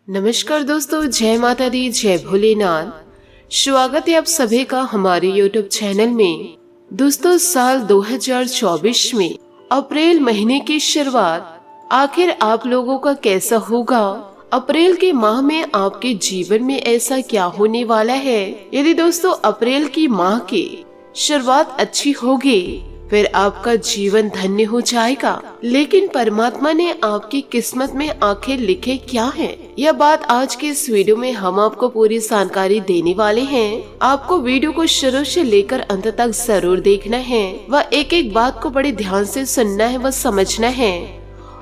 नमस्कार दोस्तों, जय माता दी, जय भोलेनाथ। स्वागत है आप सभी का हमारे YouTube चैनल में। दोस्तों, साल 2024 में अप्रैल महीने की शुरुआत आखिर आप लोगों का कैसा होगा? अप्रैल के माह में आपके जीवन में ऐसा क्या होने वाला है? यदि दोस्तों अप्रैल की माह की शुरुआत अच्छी होगी फिर आपका जीवन धन्य हो जाएगा। लेकिन परमात्मा ने आपकी किस्मत में आखिर लिखे क्या है, यह बात आज के इस वीडियो में हम आपको पूरी जानकारी देने वाले हैं। आपको वीडियो को शुरू से लेकर अंत तक जरूर देखना है व एक एक बात को बड़े ध्यान से सुनना है व समझना है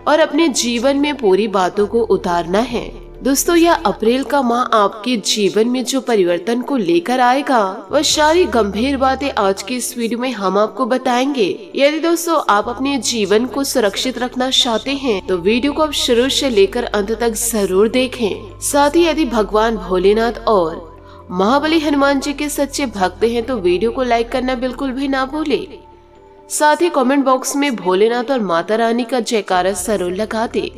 और अपने जीवन में पूरी बातों को उतारना है। दोस्तों, यह अप्रैल का माह आपके जीवन में जो परिवर्तन को लेकर आएगा वह सारी गंभीर बातें आज की इस वीडियो में हम आपको बताएंगे। यदि दोस्तों आप अपने जीवन को सुरक्षित रखना चाहते हैं तो वीडियो को आप शुरू से लेकर अंत तक जरूर देखें। साथ ही यदि भगवान भोलेनाथ और महाबली हनुमान जी के सच्चे भक्त हैं तो वीडियो को लाइक करना बिल्कुल भी ना भूले। साथ ही कमेंट बॉक्स में भोलेनाथ और माता रानी का जयकारा जरूर लगा दे।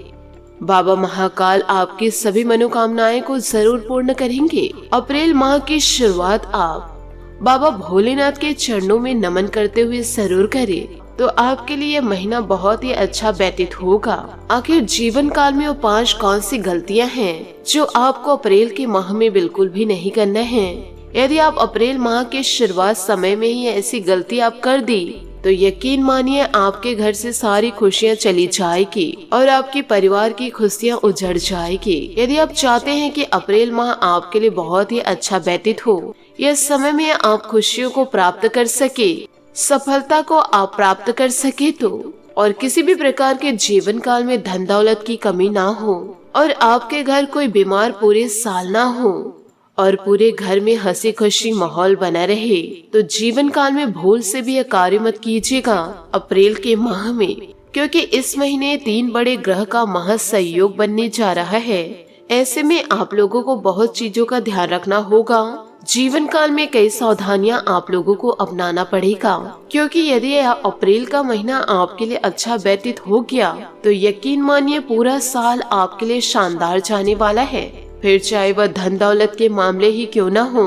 बाबा महाकाल आपकी सभी मनोकामनाएं को जरूर पूर्ण करेंगे। अप्रैल माह की शुरुआत आप बाबा भोलेनाथ के चरणों में नमन करते हुए जरूर करें तो आपके लिए यह महीना बहुत ही अच्छा व्यतीत होगा। आखिर जीवन काल में वो 5 कौन सी गलतियां हैं जो आपको अप्रैल के माह में बिल्कुल भी नहीं करना है। यदि आप अप्रैल माह के शुरुआत समय में ही ऐसी गलती आप कर दी तो यकीन मानिए आपके घर से सारी खुशियां चली जाएगी और आपके परिवार की खुशियां उजड़ जाएगी। यदि आप चाहते हैं कि अप्रैल माह आपके लिए बहुत ही अच्छा व्यतीत हो, यह समय में आप खुशियों को प्राप्त कर सके, सफलता को आप प्राप्त कर सके तो और किसी भी प्रकार के जीवन काल में धन दौलत की कमी ना हो और आपके घर कोई बीमार पूरे साल ना हो और पूरे घर में हंसी खुशी माहौल बना रहे तो जीवन काल में भूल से भी यह कार्य मत कीजिएगा अप्रैल के माह में, क्योंकि इस महीने 3 बड़े ग्रह का महासंयोग बनने जा रहा है। ऐसे में आप लोगों को बहुत चीजों का ध्यान रखना होगा। जीवन काल में कई सावधानियां आप लोगों को अपनाना पड़ेगा, क्योंकि यदि अप्रैल का महीना आपके लिए अच्छा व्यतीत हो गया तो यकीन मानिए पूरा साल आपके लिए शानदार जाने वाला है। फिर चाहे वह धन दौलत के मामले ही क्यों ना हो,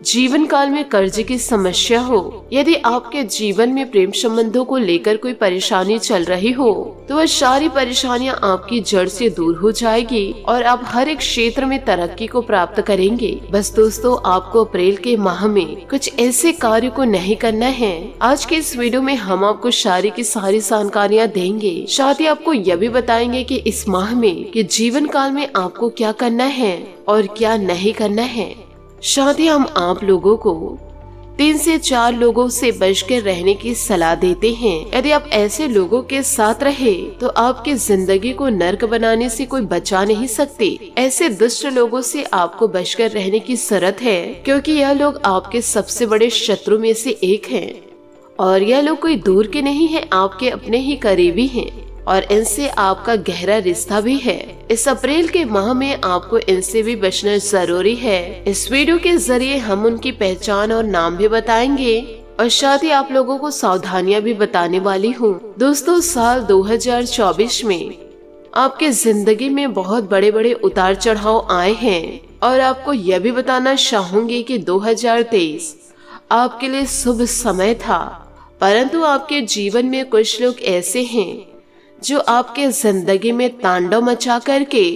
जीवन काल में कर्ज की समस्या हो, यदि आपके जीवन में प्रेम संबंधों को लेकर कोई परेशानी चल रही हो तो वह सारी परेशानियां आपकी जड़ से दूर हो जाएगी और आप हर एक क्षेत्र में तरक्की को प्राप्त करेंगे। बस दोस्तों, आपको अप्रैल के माह में कुछ ऐसे कार्य को नहीं करना है। आज के इस वीडियो में हम आपको सारी की सारी जानकारियाँ देंगे। साथ ही आपको यह भी बताएंगे कि इस माह में कि जीवन काल में आपको क्या करना है और क्या नहीं करना है। साथ ही हम आप लोगों को 3 से 4 लोगों से बचकर रहने की सलाह देते हैं। यदि आप ऐसे लोगों के साथ रहे तो आपकी जिंदगी को नर्क बनाने से कोई बचा नहीं सकते। ऐसे दुष्ट लोगों से आपको बचकर रहने की जरूरत है, क्योंकि यह लोग आपके सबसे बड़े शत्रु में से एक हैं और यह लोग कोई दूर के नहीं है, आपके अपने ही करीबी हैं और इनसे आपका गहरा रिश्ता भी है। इस अप्रैल के माह में आपको इनसे भी बचना जरूरी है। इस वीडियो के जरिए हम उनकी पहचान और नाम भी बताएंगे और साथ ही आप लोगों को सावधानियां भी बताने वाली हूँ। दोस्तों, साल 2024 में आपके जिंदगी में बहुत बड़े बड़े उतार चढ़ाव आए हैं और आपको यह भी बताना चाहूंगी कि 2023 आपके लिए शुभ समय था, परंतु आपके जीवन में कुछ लोग ऐसे हैं जो आपके जिंदगी में तांडव मचा करके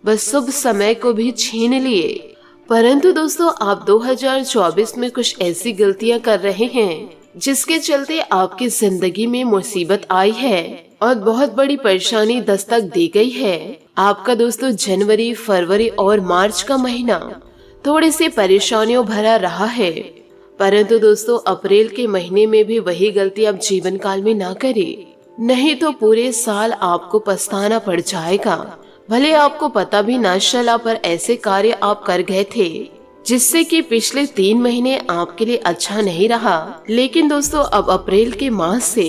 बस शुभ समय को भी छीन लिए। परंतु दोस्तों, आप 2024 में कुछ ऐसी गलतियां कर रहे हैं जिसके चलते आपकी जिंदगी में मुसीबत आई है और बहुत बड़ी परेशानी दस्तक दी गई है। आपका दोस्तों जनवरी, फरवरी और मार्च का महीना थोड़ी सी परेशानियों भरा रहा है, परंतु दोस्तों अप्रैल के महीने में भी वही गलती आप जीवन काल में ना करें, नहीं तो पूरे साल आपको पछताना पड़ जाएगा। भले आपको पता भी ना चला पर ऐसे कार्य आप कर गए थे जिससे कि पिछले 3 महीने आपके लिए अच्छा नहीं रहा। लेकिन दोस्तों अब अप्रैल के माह से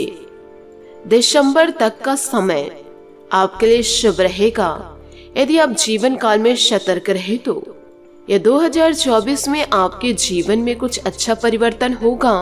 दिसंबर तक का समय आपके लिए शुभ रहेगा। यदि आप जीवन काल में सतर्क रहे तो यह 2024 में आपके जीवन में कुछ अच्छा परिवर्तन होगा।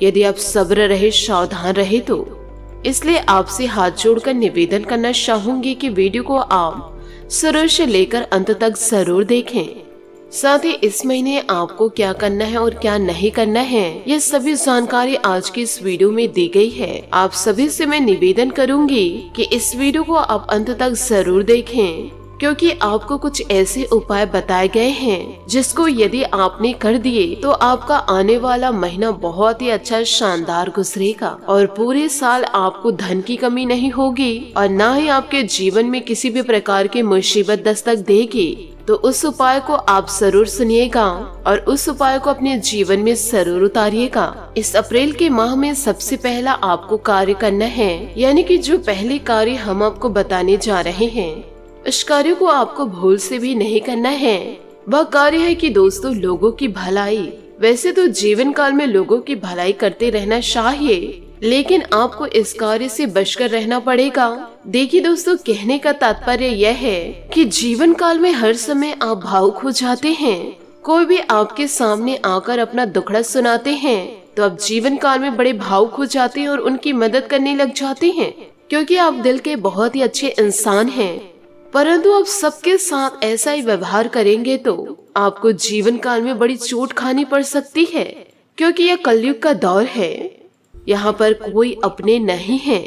यदि आप सब्र रहे, सावधान रहे तो इसलिए आपसे हाथ जोड़कर निवेदन करना चाहूंगी कि वीडियो को आप शुरू से लेकर अंत तक जरूर देखें। साथ ही इस महीने आपको क्या करना है और क्या नहीं करना है, ये सभी जानकारी आज की इस वीडियो में दी गई है। आप सभी से मैं निवेदन करूंगी कि इस वीडियो को आप अंत तक जरूर देखें, क्योंकि आपको कुछ ऐसे उपाय बताए गए हैं जिसको यदि आपने कर दिए तो आपका आने वाला महीना बहुत ही अच्छा शानदार गुजरेगा और पूरे साल आपको धन की कमी नहीं होगी और न ही आपके जीवन में किसी भी प्रकार की मुसीबत दस्तक देगी। तो उस उपाय को आप जरूर सुनिएगा और उस उपाय को अपने जीवन में जरूर उतारिएगा। इस अप्रैल के माह में सबसे पहला आपको कार्य करना है, यानी कि जो पहले कार्य हम आपको बताने जा रहे हैं इस कार्य को आपको भूल से भी नहीं करना है। वह कार्य है कि दोस्तों लोगों की भलाई। वैसे तो जीवन काल में लोगों की भलाई करते रहना चाहिए, लेकिन आपको इस कार्य से बचकर रहना पड़ेगा। देखिए दोस्तों, कहने का तात्पर्य यह है कि जीवन काल में हर समय आप भावुक हो जाते हैं। कोई भी आपके सामने आकर अपना दुखड़ा सुनाते हैं तो आप जीवन काल में बड़े भावुक हो जाते हैं और उनकी मदद करने लग जाते हैं, क्योंकि आप दिल के बहुत ही अच्छे इंसान हैं। परंतु आप सबके साथ ऐसा ही व्यवहार करेंगे तो आपको जीवन काल में बड़ी चोट खानी पड़ सकती है, क्योंकि यह कलयुग का दौर है। यहाँ पर कोई अपने नहीं है,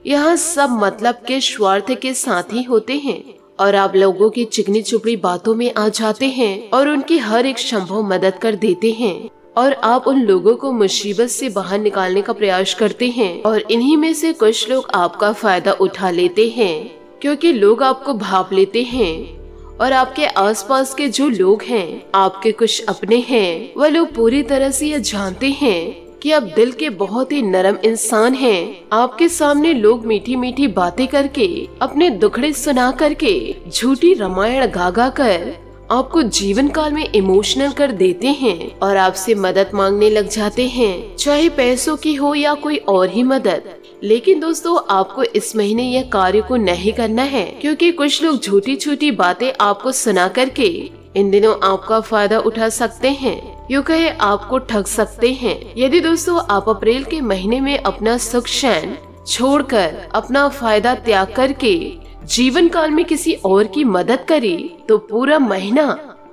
यहाँ सब मतलब के स्वार्थ के साथ ही होते हैं और आप लोगों की चिकनी चुपड़ी बातों में आ जाते हैं और उनकी हर एक संभव मदद कर देते हैं और आप उन लोगों को मुसीबत से बाहर निकालने का प्रयास करते हैं और इन्हीं में से कुछ लोग आपका फायदा उठा लेते हैं, क्योंकि लोग आपको भाप लेते हैं और आपके आसपास के जो लोग हैं, आपके कुछ अपने हैं, वह लोग पूरी तरह से यह जानते हैं कि आप दिल के बहुत ही नरम इंसान हैं। आपके सामने लोग मीठी मीठी बातें करके, अपने दुखड़े सुना करके, झूठी रामायण गा गा कर आपको जीवन काल में इमोशनल कर देते हैं और आपसे मदद मांगने लग जाते हैं, चाहे पैसों की हो या कोई और ही मदद। लेकिन दोस्तों, आपको इस महीने यह कार्य को नहीं करना है, क्योंकि कुछ लोग झूठी झूठी बातें आपको सुना करके इन दिनों आपका फायदा उठा सकते हैं, यूँ कहे आपको ठग सकते हैं। यदि दोस्तों आप अप्रैल के महीने में अपना सुख चैन छोड़कर, अपना फायदा त्याग करके जीवन काल में किसी और की मदद करे तो पूरा महीना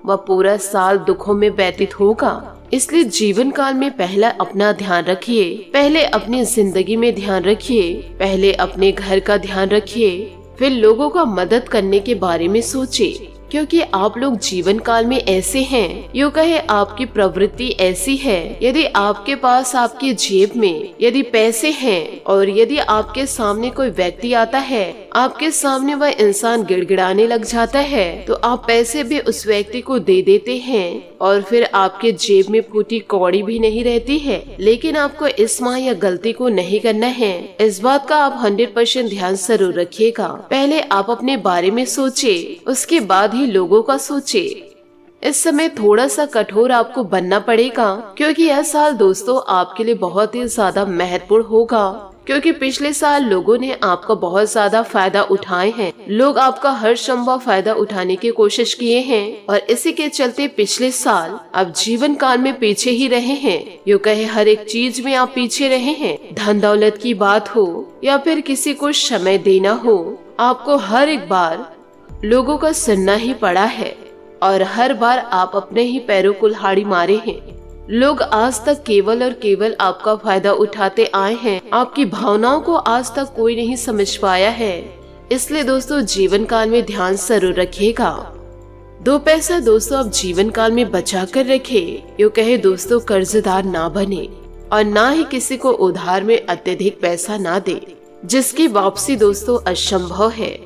व पूरा साल दुखों में व्यतीत होगा। इसलिए जीवन काल में पहला अपना ध्यान रखिए, पहले अपनी जिंदगी में ध्यान रखिए, पहले अपने घर का ध्यान रखिए, फिर लोगों का मदद करने के बारे में सोचिए, क्योंकि आप लोग जीवन काल में ऐसे हैं, यूँ कहे आपकी प्रवृत्ति ऐसी है। यदि आपके पास आपकी जेब में यदि पैसे हैं और यदि आपके सामने कोई व्यक्ति आता है, आपके सामने वह इंसान गिड़गिड़ाने लग जाता है तो आप पैसे भी उस व्यक्ति को दे देते हैं और फिर आपके जेब में फूटी कौड़ी भी नहीं रहती है। लेकिन आपको इस माह यह गलती को नहीं करना है। इस बात का आप 100% ध्यान जरूर रखिएगा। पहले आप अपने बारे में सोचिए, उसके बाद ही लोगों का सोचिए। इस समय थोड़ा सा कठोर आपको बनना पड़ेगा, क्योंकि यह साल दोस्तों आपके लिए बहुत ही ज्यादा महत्वपूर्ण होगा, क्योंकि पिछले साल लोगों ने आपका बहुत ज्यादा फायदा उठाए हैं। लोग आपका हर संभव फायदा उठाने की कोशिश किए हैं और इसी के चलते पिछले साल आप जीवन काल में पीछे ही रहे हैं। यूँ कहे हर एक चीज में आप पीछे रहे हैं। धन दौलत की बात हो या फिर किसी को समय देना हो, आपको हर एक बार लोगों का सुनना ही पड़ा है और हर बार आप अपने ही पैरों कुल्हाड़ी मारे हैं। लोग आज तक केवल और केवल आपका फायदा उठाते आए हैं। आपकी भावनाओं को आज तक कोई नहीं समझ पाया है। इसलिए दोस्तों जीवन काल में ध्यान जरूर रखिएगा। 2 पैसा दोस्तों आप जीवन काल में बचा कर रखे। यूँ कहे दोस्तों कर्जदार ना बने और ना ही किसी को उधार में अत्यधिक पैसा ना दे, जिसकी वापसी दोस्तों असंभव है।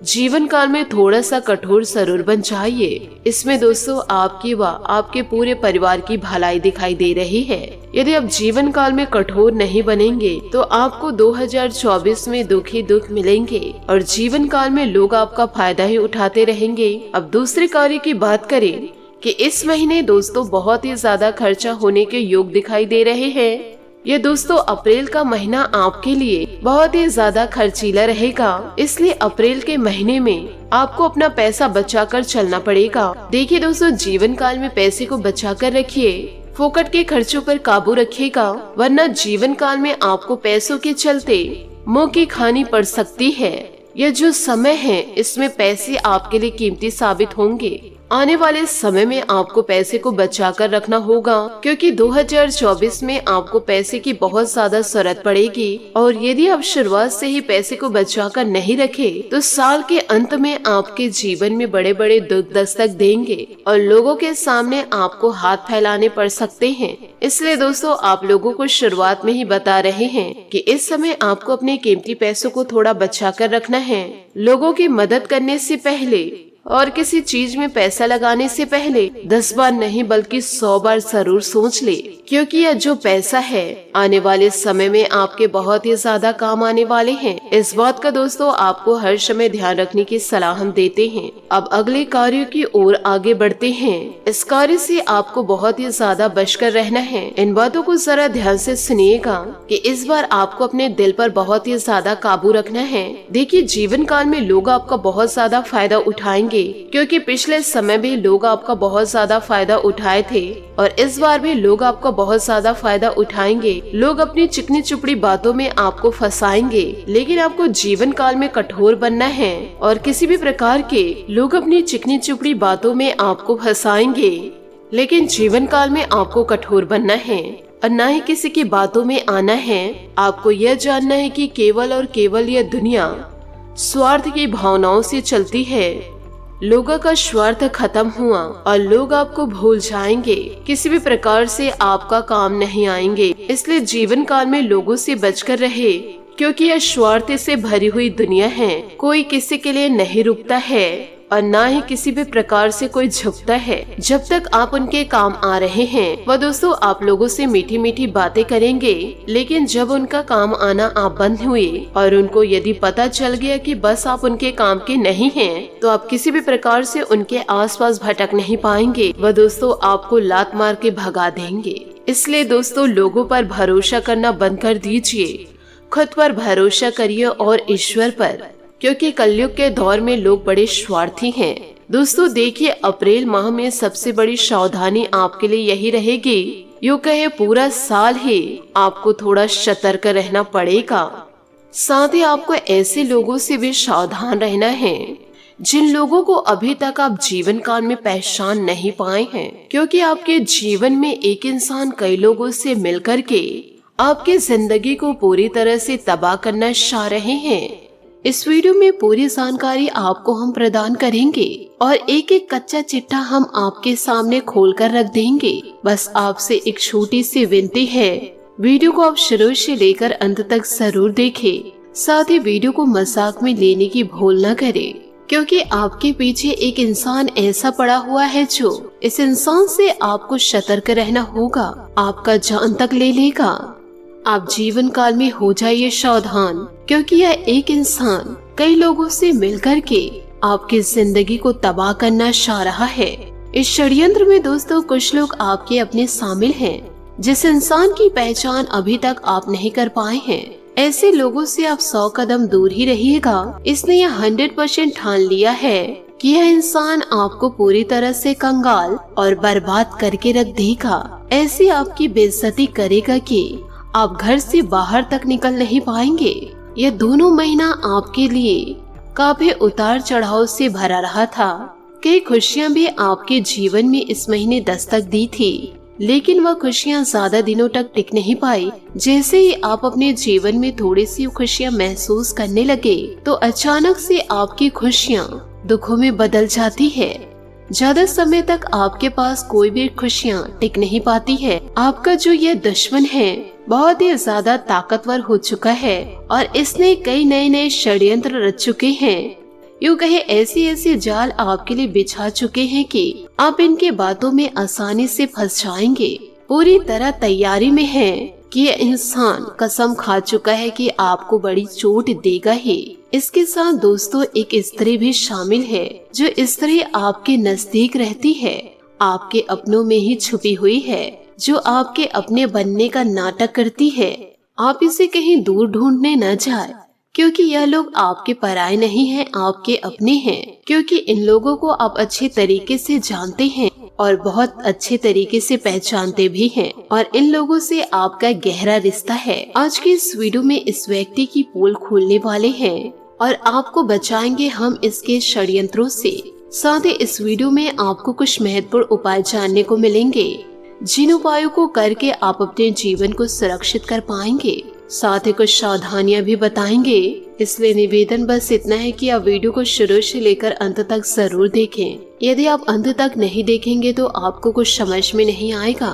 जीवन काल में थोड़ा सा कठोर जरूर बन जाइए। इसमें दोस्तों आपकी व आपके पूरे परिवार की भलाई दिखाई दे रही है। यदि आप जीवन काल में कठोर नहीं बनेंगे तो आपको 2024 में दुख ही दुख मिलेंगे और जीवन काल में लोग आपका फायदा ही उठाते रहेंगे। अब दूसरे कार्य की बात करें कि इस महीने दोस्तों बहुत ही ज्यादा खर्चा होने के योग दिखाई दे रहे हैं। ये दोस्तों अप्रैल का महीना आपके लिए बहुत ही ज्यादा खर्चीला रहेगा, इसलिए अप्रैल के महीने में आपको अपना पैसा बचाकर चलना पड़ेगा। देखिए दोस्तों जीवन काल में पैसे को बचाकर रखिए, फोकट के खर्चों पर काबू रखिएगा, वरना जीवन काल में आपको पैसों के चलते मुंह की खानी पड़ सकती है। यह जो समय है इसमें पैसे आपके लिए कीमती साबित होंगे। आने वाले समय में आपको पैसे को बचा कर रखना होगा, क्योंकि 2024 में आपको पैसे की बहुत ज्यादा जरूरत पड़ेगी। और यदि आप शुरुआत से ही पैसे को बचा कर नहीं रखे तो साल के अंत में आपके जीवन में बड़े बड़े दुख दस्तक देंगे और लोगों के सामने आपको हाथ फैलाने पड़ सकते हैं। इसलिए दोस्तों, आप लोगों को शुरुआत में ही बता रहे हैं कि इस समय आपको अपने कीमती पैसों को थोड़ा बचा कर रखना है। लोगों की मदद करने से पहले और किसी चीज में पैसा लगाने से पहले 10 बार नहीं बल्कि 100 बार जरूर सोच ले, क्योंकि यह जो पैसा है आने वाले समय में आपके बहुत ही ज्यादा काम आने वाले हैं। इस बात का दोस्तों आपको हर समय ध्यान रखने की सलाह हम देते हैं। अब अगले कार्य की ओर आगे बढ़ते हैं। इस कार्य से आपको बहुत ही ज्यादा बचकर रहना है। इन बातों को जरा ध्यान से सुनिएगा कि इस बार आपको अपने दिल पर बहुत ही ज्यादा काबू रखना है। देखिए, जीवन काल में लोग आपका बहुत ज्यादा फायदा उठाएंगे, क्योंकि पिछले समय भी लोग आपका बहुत ज्यादा फायदा उठाए थे और इस बार भी लोग आपका बहुत ज्यादा फायदा उठाएंगे। लोग अपनी चिकनी चुपड़ी बातों में आपको फंसाएंगे, लेकिन आपको जीवन काल में कठोर बनना है। और किसी भी प्रकार के लोग अपनी चिकनी चुपड़ी बातों में आपको फंसाएंगे, लेकिन जीवन काल में आपको कठोर बनना है और न ही किसी की बातों में आना है। आपको यह जानना है कि केवल और केवल यह दुनिया स्वार्थ की भावनाओं से चलती है। लोगों का स्वार्थ खत्म हुआ और लोग आपको भूल जाएंगे, किसी भी प्रकार से आपका काम नहीं आएंगे। इसलिए जीवन काल में लोगों से बचकर रहे, क्योंकि यह स्वार्थ से भरी हुई दुनिया है। कोई किसी के लिए नहीं रुकता है और ना ही किसी भी प्रकार से कोई झुकता है। जब तक आप उनके काम आ रहे हैं वह दोस्तों आप लोगों से मीठी मीठी बातें करेंगे, लेकिन जब उनका काम आना आप बंद हुए और उनको यदि पता चल गया कि बस आप उनके काम के नहीं हैं, तो आप किसी भी प्रकार से उनके आसपास भटक नहीं पाएंगे। वह दोस्तों आपको लात मार के भगा देंगे। इसलिए दोस्तों, लोगों पर भरोसा करना बंद कर दीजिए, खुद पर भरोसा करिए और ईश्वर पर, क्योंकि कलयुग के दौर में लोग बड़े स्वार्थी हैं। दोस्तों देखिए, अप्रैल माह में सबसे बड़ी सावधानी आपके लिए यही रहेगी। यूँ कहे पूरा साल ही आपको थोड़ा सतर्क रहना पड़ेगा। साथ ही आपको ऐसे लोगों से भी सावधान रहना है जिन लोगों को अभी तक आप जीवन काल में पहचान नहीं पाए हैं, क्योंकि आपके जीवन में एक इंसान कई लोगों से मिलकर के आपकी जिंदगी को पूरी तरह से तबाह करना चाह रहे हैं। इस वीडियो में पूरी जानकारी आपको हम प्रदान करेंगे और एक एक कच्चा चिट्ठा हम आपके सामने खोलकर रख देंगे। बस आपसे एक छोटी सी विनती है, वीडियो को आप शुरू से लेकर अंत तक जरूर देखें। साथ ही वीडियो को मजाक में लेने की भूल न करें, क्योंकि आपके पीछे एक इंसान ऐसा पड़ा हुआ है जो इस इंसान से आपको सतर्क रहना होगा, आपका जान तक ले लेगा। आप जीवन काल में हो जाइए सावधान, क्योंकि यह एक इंसान कई लोगों से मिलकर के आपकी जिंदगी को तबाह करना चाह रहा है। इस षड्यंत्र में दोस्तों कुछ लोग आपके अपने शामिल हैं, जिस इंसान की पहचान अभी तक आप नहीं कर पाए हैं। ऐसे लोगों से आप 100 कदम दूर ही रहिएगा। इसने यह 100% ठान लिया है कि यह इंसान आपको पूरी तरह से कंगाल और बर्बाद करके रख देगा। ऐसी आपकी बेइज्जती करेगा कि आप घर से बाहर तक निकल नहीं पाएंगे। यह दोनों महीना आपके लिए काफी उतार चढ़ाव से भरा रहा था। कई खुशियां भी आपके जीवन में इस महीने दस्तक दी थी, लेकिन वह खुशियां ज्यादा दिनों तक टिक नहीं पाई। जैसे ही आप अपने जीवन में थोड़ी सी खुशियां महसूस करने लगे, तो अचानक से आपकी खुशियां दुखों में बदल जाती है। ज्यादा समय तक आपके पास कोई भी खुशियां टिक नहीं पाती है। आपका जो यह दुश्मन है बहुत ही ज्यादा ताकतवर हो चुका है और इसने कई नए नए षड्यंत्र रच चुके हैं। यूँ कहे ऐसी जाल आपके लिए बिछा चुके हैं कि आप इनके बातों में आसानी से फंस जाएंगे। पूरी तरह तैयारी में है कि यह इंसान कसम खा चुका है कि आपको बड़ी चोट देगा ही। इसके साथ दोस्तों एक स्त्री भी शामिल है, जो स्त्री आपके नजदीक रहती है, आपके अपनों में ही छुपी हुई है, जो आपके अपने बनने का नाटक करती है। आप इसे कहीं दूर ढूंढने न जाए, क्योंकि यह लोग आपके पराये नहीं हैं, आपके अपने हैं। क्योंकि इन लोगों को आप अच्छे तरीके से जानते हैं और बहुत अच्छे तरीके से पहचानते भी हैं, और इन लोगों से आपका गहरा रिश्ता है। आज की इस वीडियो में इस व्यक्ति की पोल खोलने वाले हैं। और आपको बचाएंगे हम इसके षड्यंत्रों से। साथ ही इस वीडियो में आपको कुछ महत्वपूर्ण उपाय जानने को मिलेंगे, जिन उपायों को करके आप अपने जीवन को सुरक्षित कर पाएंगे। साथ ही कुछ सावधानियां भी बताएंगे। इसलिए निवेदन बस इतना है कि आप वीडियो को शुरू से लेकर अंत तक जरूर देखें। यदि आप अंत तक नहीं देखेंगे तो आपको कुछ समझ में नहीं आएगा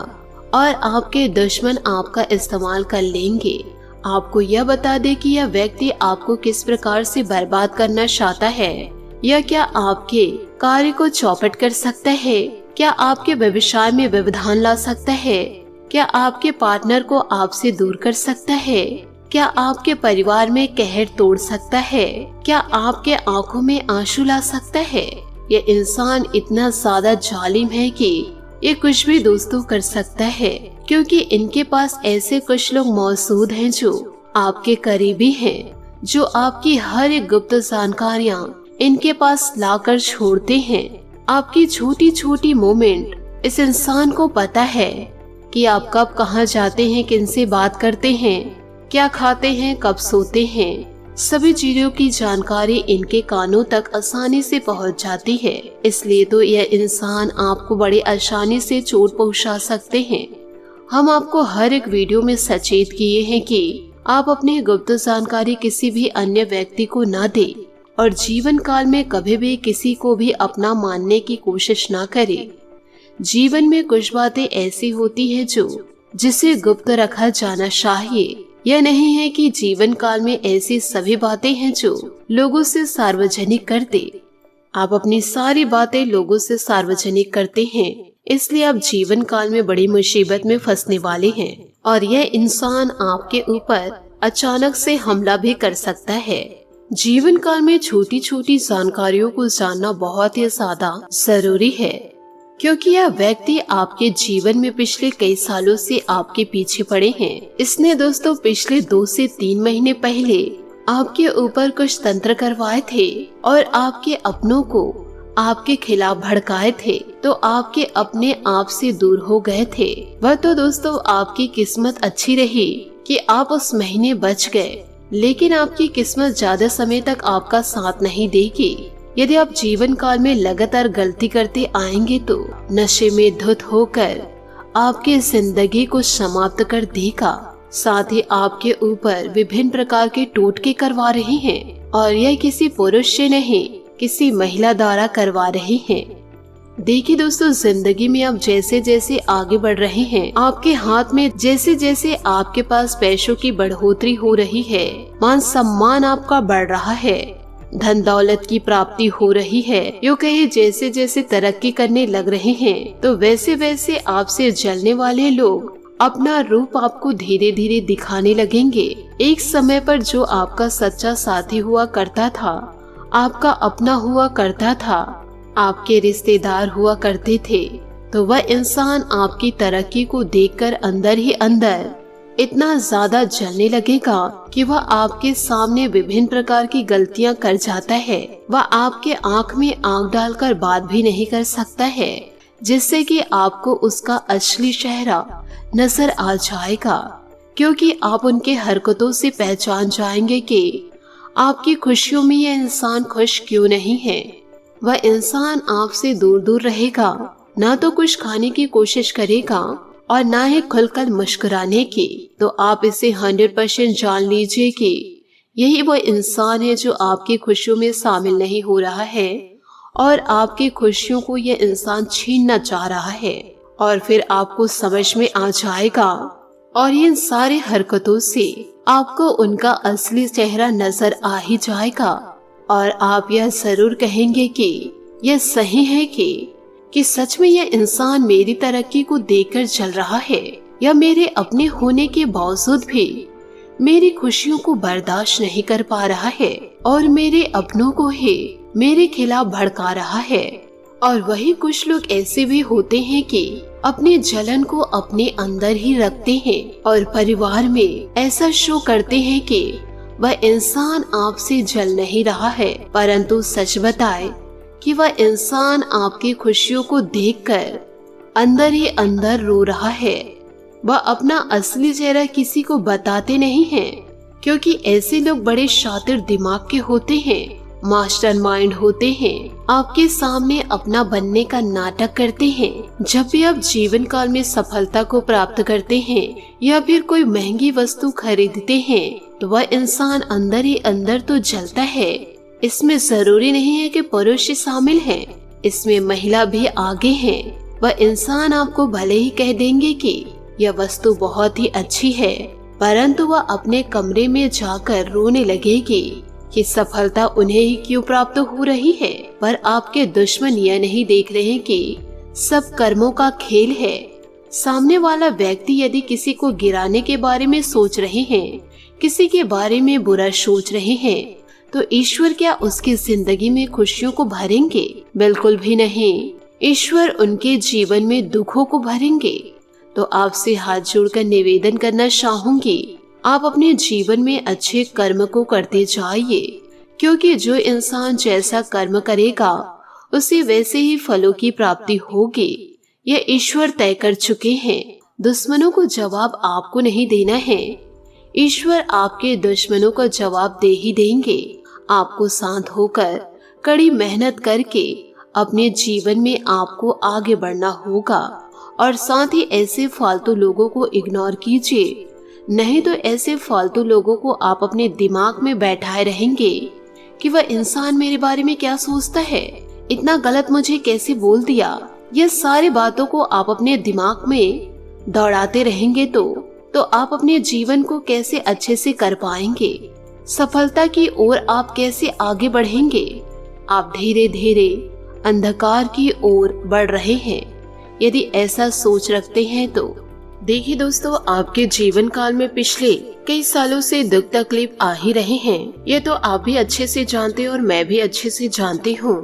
और आपके दुश्मन आपका इस्तेमाल कर लेंगे। आपको यह बता दे कि यह व्यक्ति आपको किस प्रकार से बर्बाद करना चाहता है। यह क्या आपके कार्य को चौपट कर सकता है? क्या आपके व्यवसाय में व्यवधान ला सकता है? क्या आपके पार्टनर को आपसे दूर कर सकता है? क्या आपके परिवार में कहर तोड़ सकता है? क्या आपके आंखों में आंसू ला सकता है? यह इंसान इतना ज्यादा जालिम है कि ये कुछ भी दोस्तों कर सकता है, क्योंकि इनके पास ऐसे कुछ लोग मौजूद हैं जो आपके करीबी हैं, जो आपकी हर एक गुप्त जानकारियाँ इनके पास लाकर छोड़ते हैं। आपकी छोटी छोटी मोमेंट इस इंसान को पता है कि आप कब कहाँ जाते हैं, किनसे बात करते हैं, क्या खाते हैं, कब सोते हैं। सभी चीजों की जानकारी इनके कानों तक आसानी से पहुंच जाती है। इसलिए तो यह इंसान आपको बड़ी आसानी से चोट पहुंचा सकते हैं। हम आपको हर एक वीडियो में सचेत किए हैं कि आप अपनी गुप्त जानकारी किसी भी अन्य व्यक्ति को न दें और जीवन काल में कभी भी किसी को भी अपना मानने की कोशिश न करें। जीवन में कुछ बातें ऐसी होती है जिसे गुप्त रखा जाना चाहिए। यह नहीं है कि जीवन काल में ऐसी सभी बातें हैं जो लोगों से सार्वजनिक कर दे। आप अपनी सारी बातें लोगों से सार्वजनिक करते हैं, इसलिए आप जीवन काल में बड़ी मुसीबत में फंसने वाले हैं और यह इंसान आपके ऊपर अचानक से हमला भी कर सकता है। जीवन काल में छोटी छोटी जानकारियों को जानना बहुत ही ज्यादा जरूरी है, क्योंकि यह व्यक्ति आपके जीवन में पिछले कई सालों से आपके पीछे पड़े हैं। इसने दोस्तों पिछले 2 से 3 महीने पहले आपके ऊपर कुछ तंत्र करवाए थे और आपके अपनों को आपके खिलाफ भड़काए थे, तो आपके अपने आप से दूर हो गए थे। वह तो दोस्तों आपकी किस्मत अच्छी रही कि आप उस महीने बच गए, लेकिन आपकी किस्मत ज्यादा समय तक आपका साथ नहीं देगी। यदि आप जीवन काल में लगातार गलती करते आएंगे तो नशे में धुत होकर आपकी जिंदगी को समाप्त कर देगा। साथ ही आपके ऊपर विभिन्न प्रकार के टोटके करवा रहे हैं और यह किसी पुरुष से नहीं, किसी महिला द्वारा करवा रहे हैं। देखिए दोस्तों, जिंदगी में आप जैसे जैसे आगे बढ़ रहे हैं, आपके हाथ में जैसे जैसे आपके पास पैसों की बढ़ोतरी हो रही है, मान सम्मान आपका बढ़ रहा है, धन दौलत की प्राप्ति हो रही है, यूँ कहे जैसे जैसे तरक्की करने लग रहे हैं, तो वैसे वैसे आपसे जलने वाले लोग अपना रूप आपको धीरे धीरे दिखाने लगेंगे। एक समय पर जो आपका सच्चा साथी हुआ करता था, आपका अपना हुआ करता था, आपके रिश्तेदार हुआ करते थे, तो वह इंसान आपकी तरक्की को देखकर अंदर ही अंदर इतना ज्यादा जलने लगेगा कि वह आपके सामने विभिन्न प्रकार की गलतियां कर जाता है। वह आपके आंख में आंख डालकर बात भी नहीं कर सकता है, जिससे कि आपको उसका असली चेहरा नजर आ जाएगा, क्योंकि आप उनके हरकतों से पहचान जाएंगे कि आपकी खुशियों में यह इंसान खुश क्यों नहीं है। वह इंसान आपसे दूर दूर रहेगा, ना तो कुछ खाने की कोशिश करेगा और ना ही खुलकर मुस्कुराने की। तो आप इसे 100% जान लीजिए कि यही वो इंसान है जो आपकी खुशियों में शामिल नहीं हो रहा है और आपकी खुशियों को यह इंसान छीनना चाह रहा है। और फिर आपको समझ में आ जाएगा और इन सारे हरकतों से आपको उनका असली चेहरा नजर आ ही जाएगा और आप यह जरूर कहेंगे कि यह सही है कि सच में यह इंसान मेरी तरक्की को देखकर चल रहा है, या मेरे अपने होने के बावजूद भी मेरी खुशियों को बर्दाश्त नहीं कर पा रहा है और मेरे अपनों को ही मेरे खिलाफ भड़का रहा है। और वही कुछ लोग ऐसे भी होते हैं कि अपने जलन को अपने अंदर ही रखते हैं और परिवार में ऐसा शो करते हैं कि वह इंसान आपसे जल नहीं रहा है, परंतु सच बताए कि वह इंसान आपकी खुशियों को देखकर अंदर ही अंदर रो रहा है। वह अपना असली चेहरा किसी को बताते नहीं हैं, क्योंकि ऐसे लोग बड़े शातिर दिमाग के होते हैं, मास्टरमाइंड होते हैं, आपके सामने अपना बनने का नाटक करते हैं। जब भी आप जीवन काल में सफलता को प्राप्त करते हैं या फिर कोई महंगी वस्तु खरीदते हैं तो वह इंसान अंदर ही अंदर तो जलता है। इसमें जरूरी नहीं है कि पुरुष ही शामिल है, इसमें महिला भी आगे है। वह इंसान आपको भले ही कह देंगे कि यह वस्तु बहुत ही अच्छी है, परंतु वह अपने कमरे में जाकर रोने लगेगी कि सफलता उन्हें ही क्यों प्राप्त हो रही है। पर आपके दुश्मन यह नहीं देख रहे कि सब कर्मों का खेल है। सामने वाला व्यक्ति यदि किसी को गिराने के बारे में सोच रहे हैं, किसी के बारे में बुरा सोच रहे हैं, तो ईश्वर क्या उसकी जिंदगी में खुशियों को भरेंगे? बिल्कुल भी नहीं। ईश्वर उनके जीवन में दुखों को भरेंगे। तो आपसे हाथ जोड़कर निवेदन करना चाहूंगी, आप अपने जीवन में अच्छे कर्म को करते जाइए, क्योंकि जो इंसान जैसा कर्म करेगा उसे वैसे ही फलों की प्राप्ति होगी। यह ईश्वर तय कर चुके हैं। दुश्मनों को जवाब आपको नहीं देना है, ईश्वर आपके दुश्मनों को जवाब दे ही देंगे। आपको शांत होकर कड़ी मेहनत करके अपने जीवन में आपको आगे बढ़ना होगा और साथ ही ऐसे फालतू लोगों को इग्नोर कीजिए, नहीं तो ऐसे फालतू लोगों को आप अपने दिमाग में बैठाए रहेंगे कि वह इंसान मेरे बारे में क्या सोचता है, इतना गलत मुझे कैसे बोल दिया। ये सारी बातों को आप अपने दिमाग में दौड़ाते रहेंगे तो आप अपने जीवन को कैसे अच्छे से कर पाएंगे, सफलता की ओर आप कैसे आगे बढ़ेंगे। आप धीरे धीरे अंधकार की ओर बढ़ रहे हैं। यदि ऐसा सोच रखते हैं तो देखिए दोस्तों, आपके जीवन काल में पिछले कई सालों से दुख तकलीफ आ ही रहे हैं। ये तो आप भी अच्छे से जानते हैं और मैं भी अच्छे से जानती हूँ।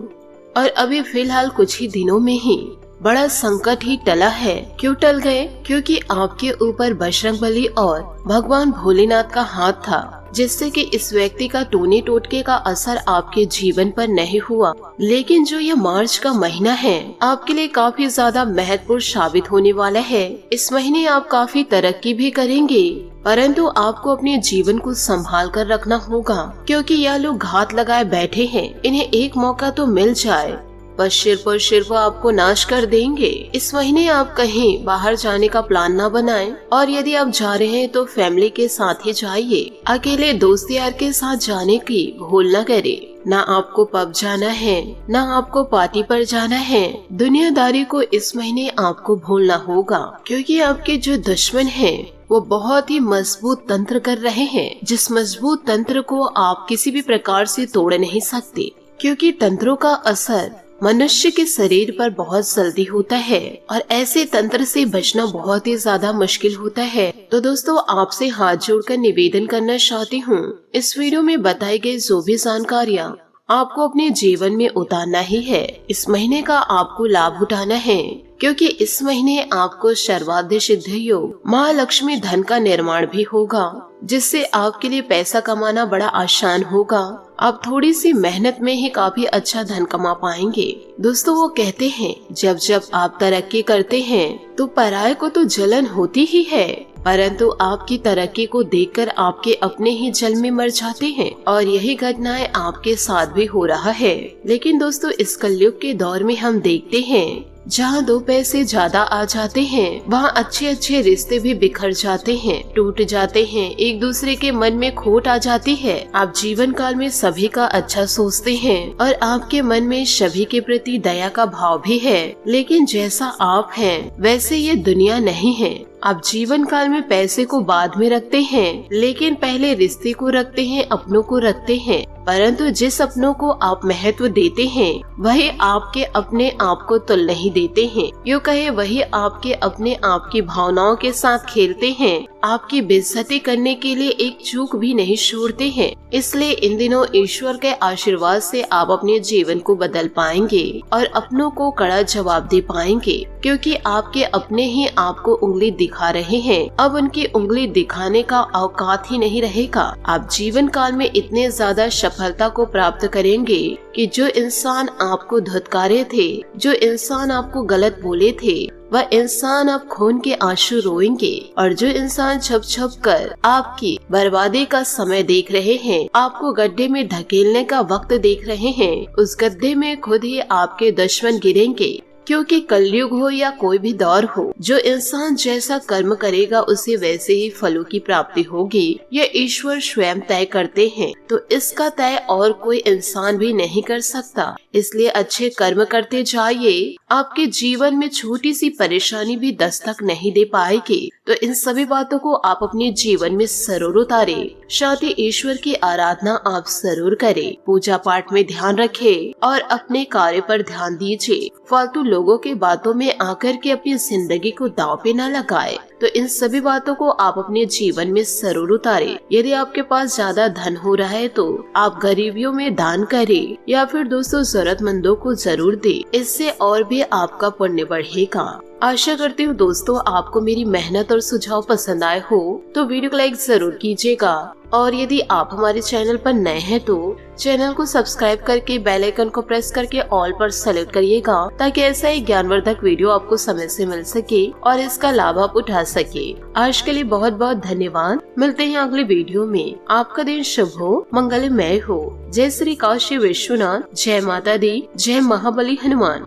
और अभी फिलहाल कुछ ही दिनों में ही बड़ा संकट ही टला है। क्यों टल गए? क्योंकि आपके ऊपर बजरंगबली और भगवान भोलेनाथ का हाथ था, जिससे कि इस व्यक्ति का टोने टोटके का असर आपके जीवन पर नहीं हुआ। लेकिन जो यह मार्च का महीना है आपके लिए काफी ज्यादा महत्वपूर्ण साबित होने वाला है। इस महीने आप काफी तरक्की भी करेंगे, परंतु आपको अपने जीवन को संभाल कर रखना होगा, क्योंकि यह लोग घात लगाए बैठे हैं। इन्हें एक मौका तो मिल जाए, बस सिर्फ आपको नाश कर देंगे। इस महीने आप कहीं बाहर जाने का प्लान ना बनाएं, और यदि आप जा रहे हैं तो फैमिली के साथ ही जाइए। अकेले दोस्त यार के साथ जाने की भूल न करें। ना आपको पब जाना है, ना आपको पार्टी पर जाना है। दुनियादारी को इस महीने आपको भूलना होगा, क्योंकि आपके जो दुश्मन हैं वो बहुत ही मजबूत तंत्र कर रहे हैं, जिस मजबूत तंत्र को आप किसी भी प्रकार से तोड़ नहीं सकते, क्योंकि तंत्रों का असर मनुष्य के शरीर पर बहुत जल्दी होता है और ऐसे तंत्र से बचना बहुत ही ज्यादा मुश्किल होता है। तो दोस्तों, आपसे हाथ जोड़कर निवेदन करना चाहती हूँ, इस वीडियो में बताई गई जो भी जानकारियाँ आपको अपने जीवन में उतारना ही है। इस महीने का आपको लाभ उठाना है, क्योंकि इस महीने आपको सर्वाधिक सिद्ध योग महालक्ष्मी धन का निर्माण भी होगा, जिससे आपके लिए पैसा कमाना बड़ा आसान होगा। आप थोड़ी सी मेहनत में ही काफी अच्छा धन कमा पाएंगे। दोस्तों, वो कहते हैं जब जब आप तरक्की करते हैं तो पराये को तो जलन होती ही है, परंतु आपकी तरक्की को देखकर आपके अपने ही जल में मर जाते हैं, और यही घटनाएं आपके साथ भी हो रहा है। लेकिन दोस्तों, इस कलयुग के दौर में हम देखते हैं जहाँ दो पैसे ज्यादा आ जाते हैं वहाँ अच्छे अच्छे रिश्ते भी बिखर जाते हैं, टूट जाते हैं, एक दूसरे के मन में खोट आ जाती है। आप जीवन काल में सभी का अच्छा सोचते हैं और आपके मन में सभी के प्रति दया का भाव भी है, लेकिन जैसा आप हैं वैसे ये दुनिया नहीं है। आप जीवन काल में पैसे को बाद में रखते हैं, लेकिन पहले रिश्ते को रखते हैं, अपनों को रखते हैं। परंतु जिस अपनों को आप महत्व देते हैं वही आपके अपने आप को तुल नहीं देते हैं। यूँ कहे वही आपके अपने आप की भावनाओं के साथ खेलते हैं, आपकी बेइज्जती करने के लिए एक चूक भी नहीं छोड़ते हैं। इसलिए इन दिनों ईश्वर के आशीर्वाद से आप अपने जीवन को बदल पाएंगे और अपनों को कड़ा जवाब दे पाएंगे, क्योंकि आपके अपने ही आपको उंगली दिखा रहे हैं। अब उनकी उंगली दिखाने का औकात ही नहीं रहेगा। आप जीवन काल में इतने ज्यादा सफलता को प्राप्त करेंगे कि जो इंसान आपको धुतकारे थे, जो इंसान आपको गलत बोले थे, वह इंसान अब खून के आंसू रोएंगे। और जो इंसान छुप छुप कर आपकी बर्बादी का समय देख रहे हैं, आपको गड्ढे में धकेलने का वक्त देख रहे हैं, उस गड्ढे में खुद ही आपके दुश्मन गिरेंगे। क्योंकि कलयुग हो या कोई भी दौर हो, जो इंसान जैसा कर्म करेगा उसे वैसे ही फलों की प्राप्ति होगी। यह ईश्वर स्वयं तय करते हैं, तो इसका तय और कोई इंसान भी नहीं कर सकता। इसलिए अच्छे कर्म करते जाइए, आपके जीवन में छोटी सी परेशानी भी दस्तक नहीं दे पाएगी। तो इन सभी बातों को आप अपने जीवन में जरूर उतारे। साथ ही ईश्वर की आराधना आप जरूर करें, पूजा पाठ में ध्यान रखें और अपने कार्य पर ध्यान दीजिए। फालतू लोगों के बातों में आकर के अपनी जिंदगी को दांव पे न लगाए। तो इन सभी बातों को आप अपने जीवन में जरूर उतारे। यदि आपके पास ज्यादा धन हो रहा है तो आप गरीबियों में दान करें या फिर दोस्तों जरूरतमंदों को जरूर दे। इससे और भी आपका पुण्य बढ़ेगा। आशा करती हूँ दोस्तों आपको मेरी मेहनत और सुझाव पसंद आए हो, तो वीडियो को लाइक जरूर कीजिएगा। और यदि आप हमारे चैनल पर नए हैं तो चैनल को सब्सक्राइब करके बेल आइकन को प्रेस करके ऑल पर सेलेक्ट करिएगा, ताकि ऐसा ही ज्ञानवर्धक वीडियो आपको समय से मिल सके और इसका लाभ आप उठा सके। आज के लिए बहुत बहुत धन्यवाद। मिलते हैं अगले वीडियो में। आपका दिन शुभ हो, मंगलमय हो। जय श्री काशी विश्वनाथ, जय माता दी, जय महाबली हनुमान।